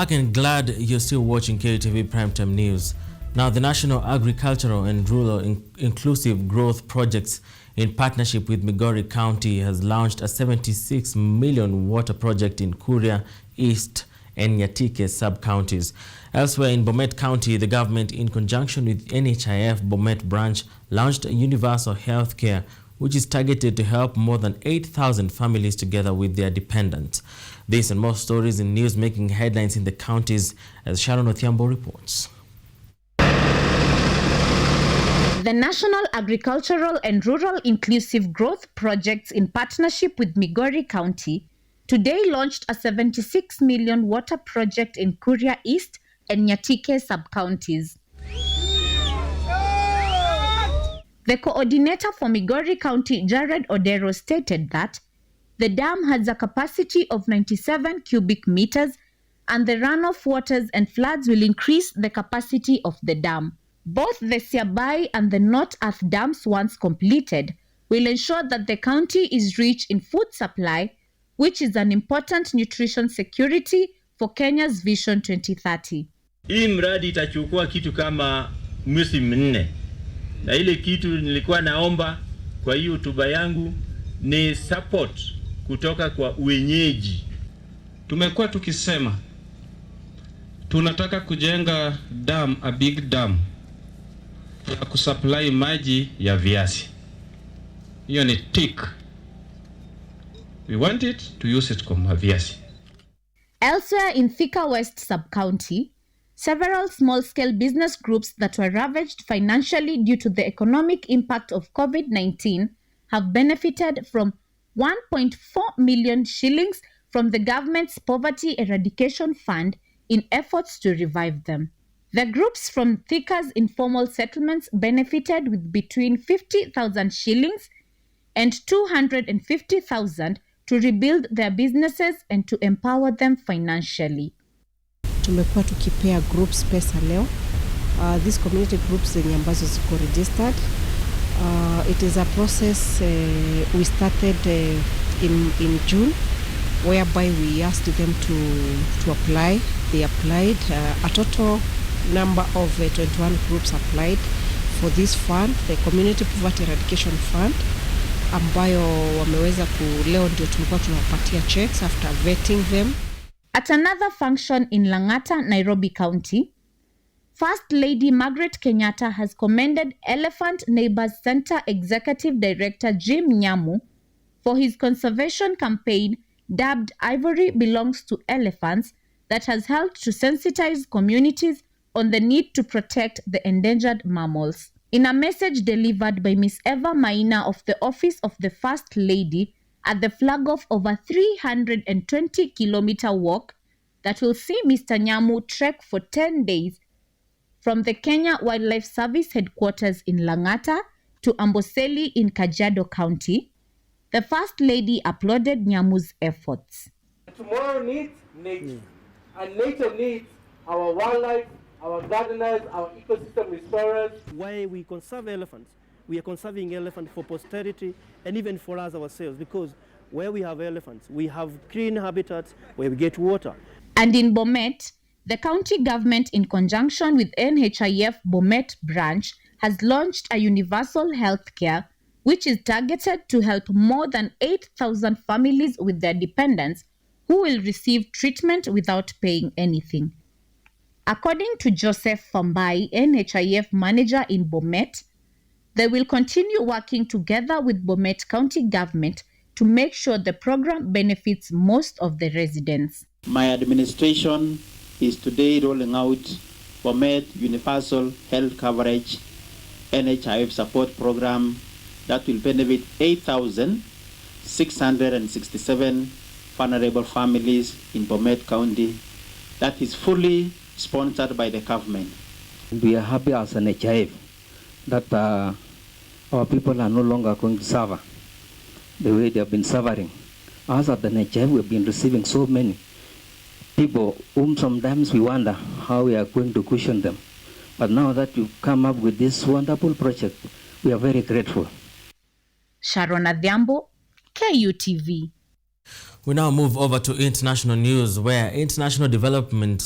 back and glad you're still watching KUTV Primetime News. Now, the National Agricultural and Rural Inclusive Growth Projects, in partnership with Migori County, has launched a 76 million water project in Kuria East and Nyatike sub-counties. Elsewhere in Bomet County, the government, in conjunction with NHIF Bomet branch, launched a universal health care which is targeted to help more than 8,000 families together with their dependents. This and more stories in news making headlines in the counties, as Sharon Othiambo reports. The National Agricultural and Rural Inclusive Growth Projects, in partnership with Migori County, today launched a 76 million water project in Kuria East and Nyatike sub-counties. The coordinator for Migori County, Jared Odero, stated that the dam has a capacity of 97 cubic meters and the runoff waters and floods will increase the capacity of the dam. Both the Siabai and the North Earth dams, once completed, will ensure that the county is rich in food supply, which is an important nutrition security for Kenya's Vision 2030. Hii mradi itachukua kitu kama mwezi minne. Na ile kitu nilikuwa naomba kwa hiyo hotuba yangu ni support kutoka kwa wenyeji. Tumekuwa tukisema tunataka kujenga dam, a big dam, ya kusupply maji ya viazi. Hiyo ni tick. We want it to use it kama viazi. Elsewhere in Thika West sub-county, several small-scale business groups that were ravaged financially due to the economic impact of COVID-19 have benefited from 1.4 million shillings from the government's Poverty Eradication Fund in efforts to revive them. The groups from Thika's informal settlements benefited with between 50,000 shillings and 250,000 to rebuild their businesses and to empower them financially. Tumekuwa tukipea groups pesa leo. These community groups zenye ambazo ziko registered. It is a process we started in June, whereby we asked them to apply. They applied. A total number of 21 groups applied for this fund, the Community Poverty Eradication Fund, ambayo wameweza leo ndio tulikuwa tunawapatia checks after vetting them. At another function in Lang'ata, Nairobi County, First Lady Margaret Kenyatta has commended Elephant Neighbors Center Executive Director Jim Nyamu for his conservation campaign dubbed Ivory Belongs to Elephants that has helped to sensitize communities on the need to protect the endangered mammals. In a message delivered by Ms. Eva Maina of the Office of the First Lady at the flag-off of a 320-kilometer walk that will see Mr. Nyamu trek for 10 days from the Kenya Wildlife Service headquarters in Lang'ata to Amboseli in Kajiado County, the First Lady applauded Nyamu's efforts. Tomorrow needs nature, and nature needs our wildlife, our gardeners, our ecosystem restorers. Why we conserve elephants, we are conserving elephants for posterity and even for us ourselves, because where we have elephants, we have green habitats where we get water. And in Bomet, the county government, in conjunction with NHIF Bomet branch, has launched a universal health care which is targeted to help more than 8,000 families with their dependents who will receive treatment without paying anything. According to Joseph Fambai, NHIF manager in Bomet, they will continue working together with Bomet County government to make sure the program benefits most of the residents. My administration is today rolling out Bomet Universal Health Coverage NHIF support program that will benefit 8,667 vulnerable families in Bomet County. That is fully sponsored by the government. We are happy as an NHIF that our people are no longer going to suffer the way they have been suffering. As at the NHIF, we have been receiving so many people whom sometimes we wonder how we are going to cushion them. But now that you come up with this wonderful project, we are very grateful. Sharon Othiambo, KUTV. We now move over to international news, where international development